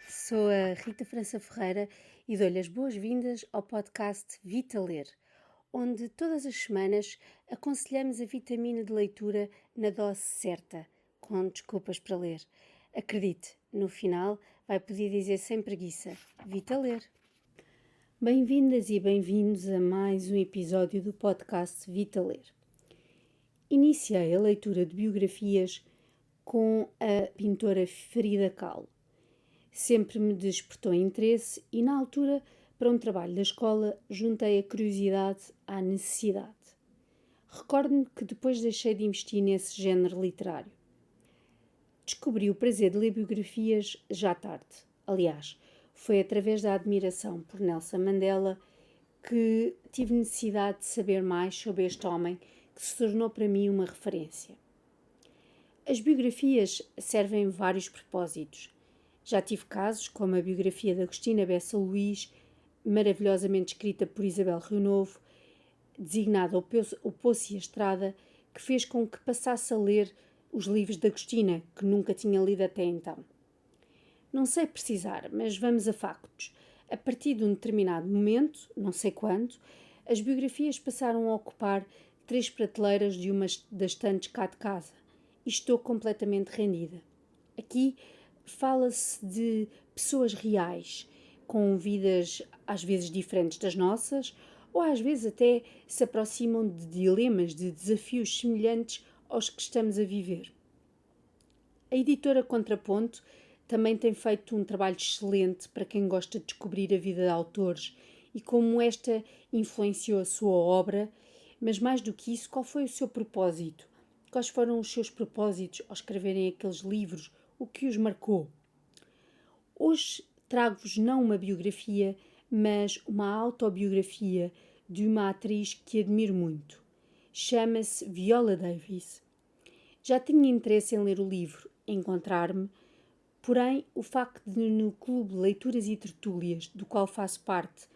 Sou a Rita França Ferreira e dou-lhe as boas-vindas ao podcast Vita Ler, onde todas as semanas aconselhamos a vitamina de leitura na dose certa, com desculpas para ler. Acredite, no final vai poder dizer sem preguiça: Vita Ler. Bem-vindas e bem-vindos a mais um episódio do podcast Vita Ler. Iniciei a leitura de biografias com a pintora Frida Kahlo. Sempre me despertou interesse e, na altura, para um trabalho da escola, juntei a curiosidade à necessidade. Recordo-me que depois deixei de investir nesse género literário. Descobri o prazer de ler biografias já tarde. Aliás, foi através da admiração por Nelson Mandela que tive necessidade de saber mais sobre este homem que se tornou para mim uma referência. As biografias servem vários propósitos. Já tive casos, como a biografia de Agostina Bessa Luís, maravilhosamente escrita por Isabel Rio Novo, designada O Poço e a Estrada, que fez com que passasse a ler os livros de Agostina, que nunca tinha lido até então. Não sei precisar, mas vamos a factos. A partir de um determinado momento, não sei quando, as biografias passaram a ocupar 3 prateleiras de uma das estantes cá de casa e estou completamente rendida. Aqui fala-se de pessoas reais, com vidas às vezes diferentes das nossas, ou às vezes até se aproximam de dilemas, de desafios semelhantes aos que estamos a viver. A editora Contraponto também tem feito um trabalho excelente para quem gosta de descobrir a vida de autores e como esta influenciou a sua obra, mas mais do que isso, qual foi o seu propósito? Quais foram os seus propósitos ao escreverem aqueles livros? O que os marcou? Hoje trago-vos não uma biografia, mas uma autobiografia de uma atriz que admiro muito. Chama-se Viola Davis. Já tinha interesse em ler o livro Encontrar-me, porém o facto de no Clube de Leituras e Tertúlias, do qual faço parte,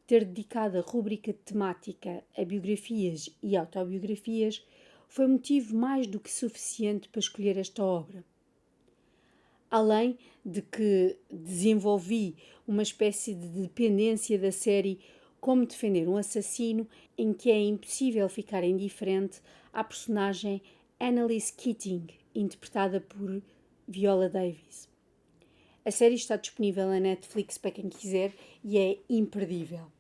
ter dedicado a rúbrica temática a biografias e autobiografias foi motivo mais do que suficiente para escolher esta obra. Além de que desenvolvi uma espécie de dependência da série Como Defender um Assassino, em que é impossível ficar indiferente à personagem Annalise Keating, interpretada por Viola Davis. A série está disponível na Netflix para quem quiser e é imperdível.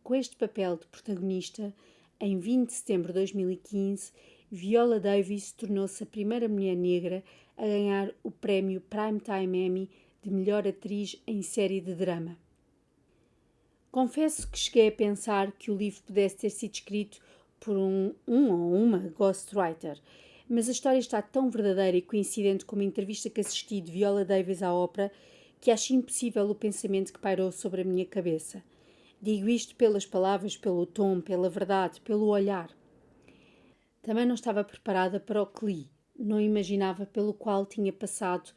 Com este papel de protagonista, em 20 de setembro de 2015, Viola Davis tornou-se a primeira mulher negra a ganhar o prémio Primetime Emmy de melhor atriz em série de drama. Confesso que cheguei a pensar que o livro pudesse ter sido escrito por um ou uma ghostwriter, mas a história está tão verdadeira e coincidente com uma entrevista que assisti de Viola Davis à ópera que acho impossível o pensamento que pairou sobre a minha cabeça. Digo isto pelas palavras, pelo tom, pela verdade, pelo olhar. Também não estava preparada para o que li. Não imaginava pelo qual tinha passado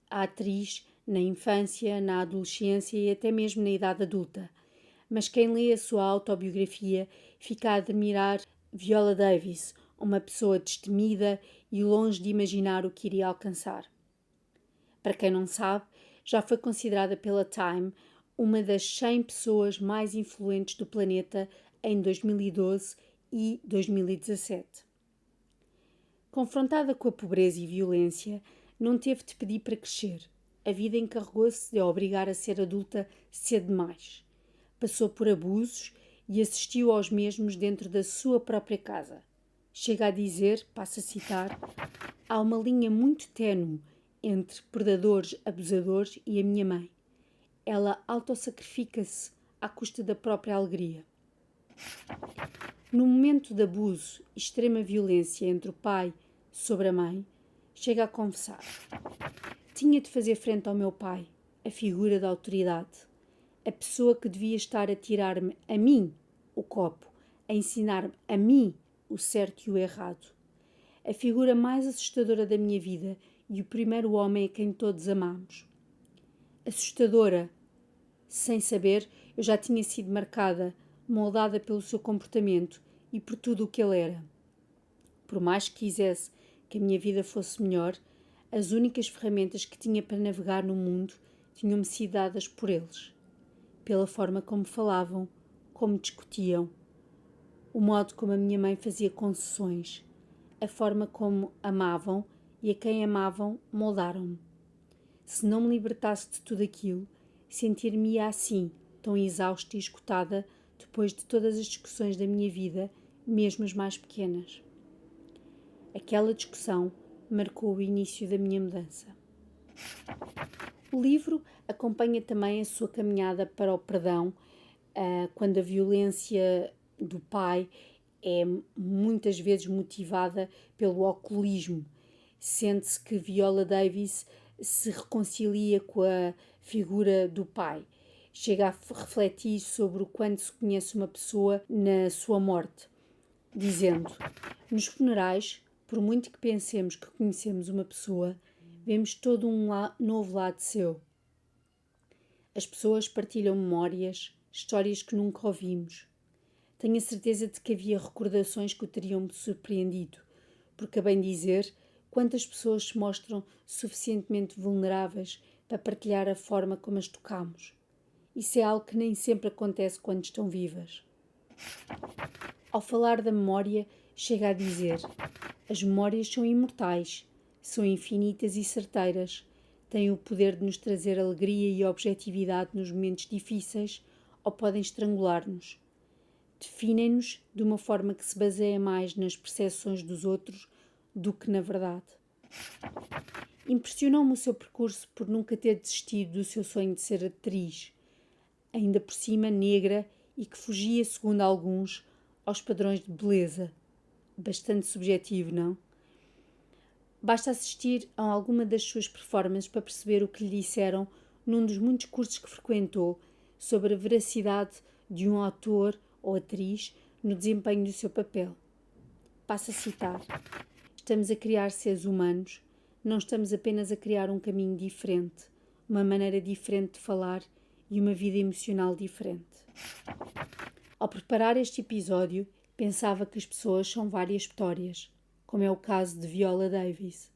a atriz na infância, na adolescência e até mesmo na idade adulta. Mas quem lê a sua autobiografia fica a admirar Viola Davis, uma pessoa destemida e longe de imaginar o que iria alcançar. Para quem não sabe, já foi considerada pela Time uma das 100 pessoas mais influentes do planeta em 2012 e 2017. Confrontada com a pobreza e violência, não teve de pedir para crescer. A vida encarregou-se de a obrigar a ser adulta cedo demais. Passou por abusos e assistiu aos mesmos dentro da sua própria casa. Chega a dizer, passo a citar, há uma linha muito ténue entre predadores, abusadores e a minha mãe. Ela autossacrifica-se à custa da própria alegria. No momento de abuso e extrema violência entre o pai sobre a mãe, chega a confessar. Tinha de fazer frente ao meu pai, a figura da autoridade, a pessoa que devia estar a tirar-me a mim o copo, a ensinar-me a mim o certo e o errado. A figura mais assustadora da minha vida e o primeiro homem a quem todos amamos. Assustadora. Sem saber, eu já tinha sido marcada, moldada pelo seu comportamento e por tudo o que ele era. Por mais que quisesse que a minha vida fosse melhor, as únicas ferramentas que tinha para navegar no mundo tinham-me sido dadas por eles, pela forma como falavam, como discutiam, o modo como a minha mãe fazia concessões, a forma como amavam e a quem amavam moldaram-me. Se não me libertasse de tudo aquilo, sentir-me-ia assim, tão exausta e esgotada depois de todas as discussões da minha vida, mesmo as mais pequenas. Aquela discussão marcou o início da minha mudança. O livro acompanha também a sua caminhada para o perdão, quando a violência do pai é muitas vezes motivada pelo alcoolismo. Sente-se que Viola Davis se reconcilia com a figura do pai. Chega a refletir sobre o quanto se conhece uma pessoa na sua morte, dizendo: nos funerais, por muito que pensemos que conhecemos uma pessoa, vemos todo um novo lado seu. As pessoas partilham memórias, histórias que nunca ouvimos. Tenho a certeza de que havia recordações que o teriam surpreendido, porque, a bem dizer, quantas pessoas se mostram suficientemente vulneráveis para partilhar a forma como as tocamos. Isso é algo que nem sempre acontece quando estão vivas. Ao falar da memória, chega a dizer: as memórias são imortais, são infinitas e certeiras, têm o poder de nos trazer alegria e objetividade nos momentos difíceis ou podem estrangular-nos. Definem-nos de uma forma que se baseia mais nas percepções dos outros do que na verdade. Impressionou-me o seu percurso por nunca ter desistido do seu sonho de ser atriz, ainda por cima negra e que fugia, segundo alguns, aos padrões de beleza. Bastante subjetivo, não? Basta assistir a alguma das suas performances para perceber o que lhe disseram num dos muitos cursos que frequentou sobre a veracidade de um ator ou atriz no desempenho do seu papel. Passo a citar: estamos a criar seres humanos, não estamos apenas a criar um caminho diferente, uma maneira diferente de falar e uma vida emocional diferente. Ao preparar este episódio, pensava que as pessoas são várias histórias, como é o caso de Viola Davis,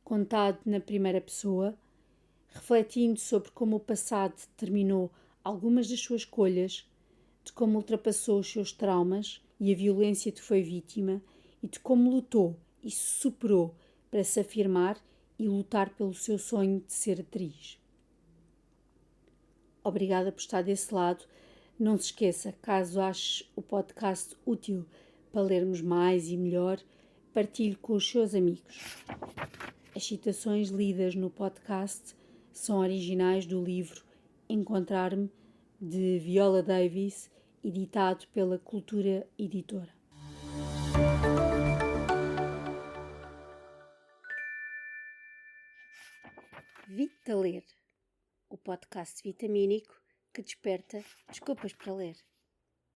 contado na primeira pessoa, refletindo sobre como o passado determinou algumas das suas escolhas, de como ultrapassou os seus traumas e a violência de que foi vítima e de como lutou e se superou para se afirmar e lutar pelo seu sonho de ser atriz. Obrigada por estar desse lado. Não se esqueça, caso ache o podcast útil para lermos mais e melhor, partilhe com os seus amigos. As citações lidas no podcast são originais do livro Encontrar-me, de Viola Davis, editado pela Cultura Editora. Vita Ler, o podcast vitamínico que desperta desculpas para ler.